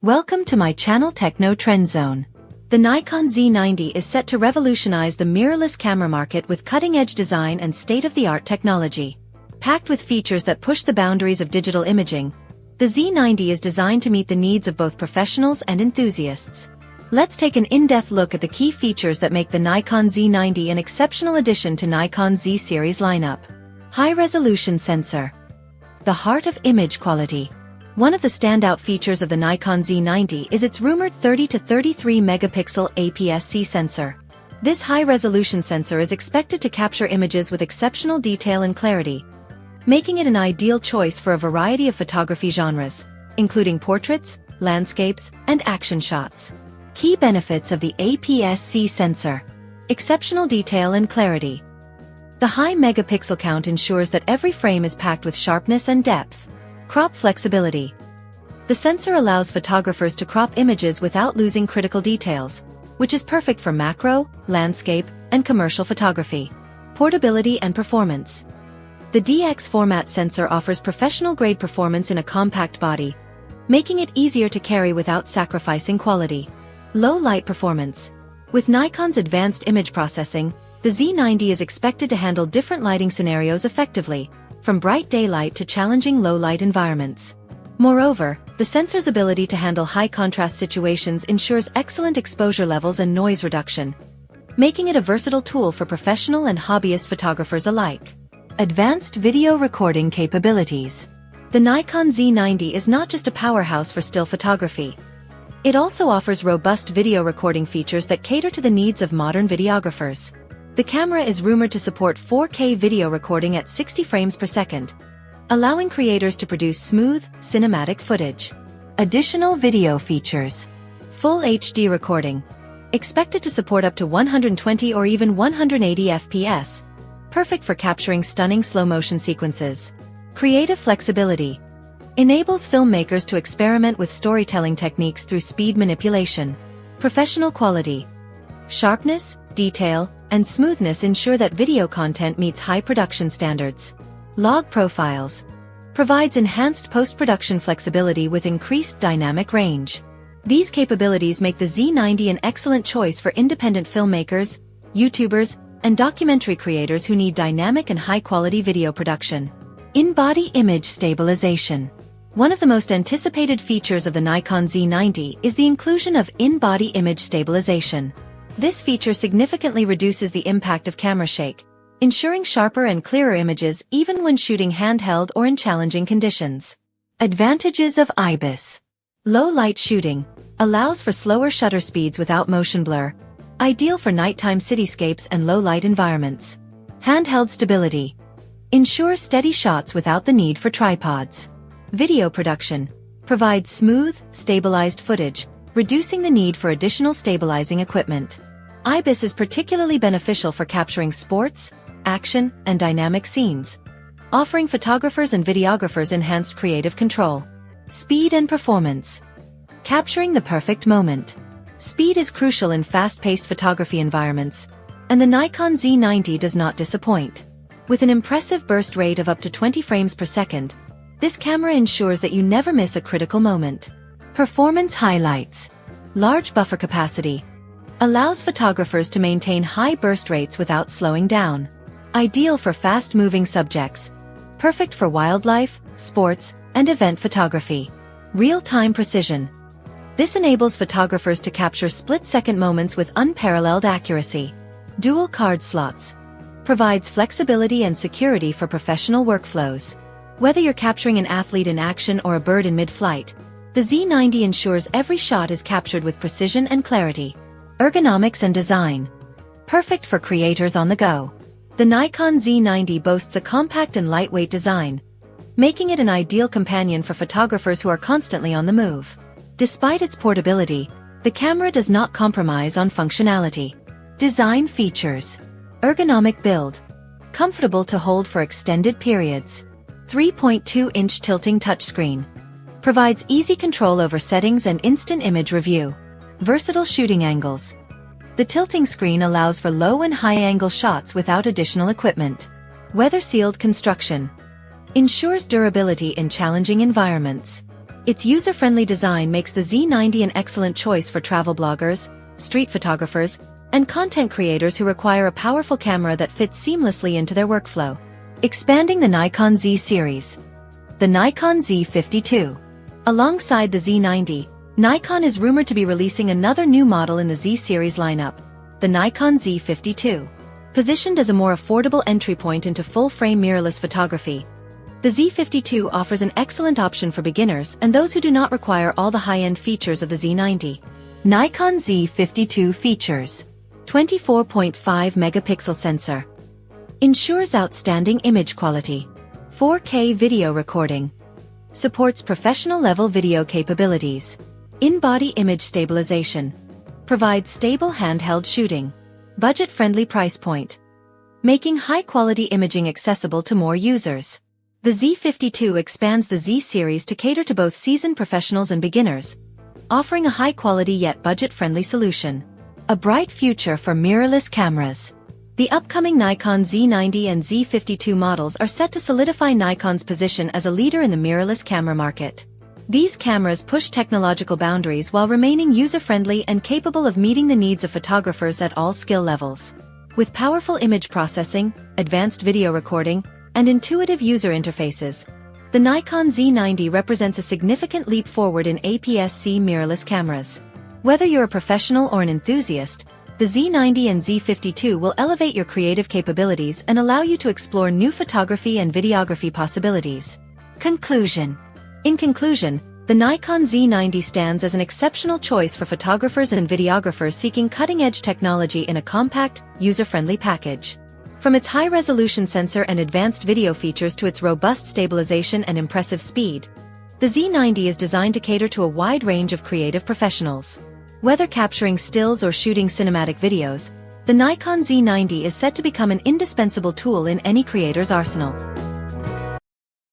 Welcome to my channel Techno Trend Zone. The Nikon Z90 is set to revolutionize the mirrorless camera market with cutting-edge design and state-of-the-art technology. Packed with features that push the boundaries of digital imaging, the Z90 is designed to meet the needs of both professionals and enthusiasts. Let's take an in-depth look at the key features that make the Nikon Z90 an exceptional addition to Nikon Z series lineup. High-resolution sensor. The heart of image quality. One of the standout features of the Nikon Z90 is its rumored 30 to 33 megapixel APS-C sensor. This high-resolution sensor is expected to capture images with exceptional detail and clarity, making it an ideal choice for a variety of photography genres, including portraits, landscapes, and action shots. Key benefits of the APS-C sensor. Exceptional detail and clarity. The high megapixel count ensures that every frame is packed with sharpness and depth. Crop flexibility. The sensor allows photographers to crop images without losing critical details, which is perfect for macro, landscape, and commercial photography. Portability and performance. The DX format sensor offers professional-grade performance in a compact body, making it easier to carry without sacrificing quality. Low light performance. With Nikon's advanced image processing, the Z90 is expected to handle different lighting scenarios effectively, from bright daylight to challenging low-light environments. Moreover, the sensor's ability to handle high-contrast situations ensures excellent exposure levels and noise reduction, making it a versatile tool for professional and hobbyist photographers alike. Advanced video recording capabilities. The Nikon Z90 is not just a powerhouse for still photography. It also offers robust video recording features that cater to the needs of modern videographers. The camera is rumored to support 4K video recording at 60 frames per second, allowing creators to produce smooth, cinematic footage. Additional video features. Full HD recording. Expected to support up to 120 or even 180 FPS, perfect for capturing stunning slow-motion sequences. Creative flexibility. Enables filmmakers to experiment with storytelling techniques through speed manipulation. Professional quality. Sharpness, detail, and smoothness ensure that video content meets high production standards. Log profiles. Provides enhanced post-production flexibility with increased dynamic range. These capabilities make the Z90 an excellent choice for independent filmmakers, YouTubers, and documentary creators who need dynamic and high-quality video production. In-body image stabilization. One of the most anticipated features of the Nikon Z90 is the inclusion of in-body image stabilization. This feature significantly reduces the impact of camera shake, ensuring sharper and clearer images even when shooting handheld or in challenging conditions. Advantages of IBIS. Low light shooting. Allows for slower shutter speeds without motion blur. Ideal for nighttime cityscapes and low light environments. Handheld stability. Ensures steady shots without the need for tripods. Video production. Provides smooth, stabilized footage, reducing the need for additional stabilizing equipment. IBIS is particularly beneficial for capturing sports, action, and dynamic scenes, offering photographers and videographers enhanced creative control. Speed and performance. Capturing the perfect moment. Speed is crucial in fast-paced photography environments, and the Nikon Z90 does not disappoint. With an impressive burst rate of up to 20 frames per second, this camera ensures that you never miss a critical moment. Performance highlights. Large buffer capacity. Allows photographers to maintain high burst rates without slowing down. Ideal for fast-moving subjects. Perfect for wildlife, sports, and event photography. Real-time precision. This enables photographers to capture split-second moments with unparalleled accuracy. Dual card slots. Provides flexibility and security for professional workflows. Whether you're capturing an athlete in action or a bird in mid-flight, the Z90 ensures every shot is captured with precision and clarity. Ergonomics and design. Perfect for creators on the go. The Nikon Z90 boasts a compact and lightweight design, making it an ideal companion for photographers who are constantly on the move. Despite its portability, the camera does not compromise on functionality. Design features. Ergonomic build. Comfortable to hold for extended periods. 3.2-inch tilting touchscreen. Provides easy control over settings and instant image review. Versatile shooting angles. The tilting screen allows for low and high-angle shots without additional equipment. Weather-sealed construction. Ensures durability in challenging environments. Its user-friendly design makes the Z90 an excellent choice for travel bloggers, street photographers, and content creators who require a powerful camera that fits seamlessly into their workflow. Expanding the Nikon Z series. The Nikon Z52. Alongside the Z90, Nikon is rumored to be releasing another new model in the Z series lineup, the Nikon Z52. Positioned as a more affordable entry point into full-frame mirrorless photography, the Z52 offers an excellent option for beginners and those who do not require all the high-end features of the Z90. Nikon Z52 features 24.5 megapixel sensor. Ensures outstanding image quality. 4K video recording. Supports professional-level video capabilities. In-body image stabilization. Provides stable handheld shooting. Budget-friendly price point. Making high-quality imaging accessible to more users. The Z52 expands the Z series to cater to both seasoned professionals and beginners, offering a high-quality yet budget-friendly solution. A bright future for mirrorless cameras. The upcoming Nikon Z90 and Z52 models are set to solidify Nikon's position as a leader in the mirrorless camera market. These cameras push technological boundaries while remaining user-friendly and capable of meeting the needs of photographers at all skill levels. With powerful image processing, advanced video recording, and intuitive user interfaces, the Nikon Z90 represents a significant leap forward in APS-C mirrorless cameras. Whether you're a professional or an enthusiast, the Z90 and Z52 will elevate your creative capabilities and allow you to explore new photography and videography possibilities. Conclusion. In conclusion, the Nikon Z90 stands as an exceptional choice for photographers and videographers seeking cutting-edge technology in a compact, user-friendly package. From its high-resolution sensor and advanced video features to its robust stabilization and impressive speed, the Z90 is designed to cater to a wide range of creative professionals. Whether capturing stills or shooting cinematic videos, the Nikon Z90 is set to become an indispensable tool in any creator's arsenal.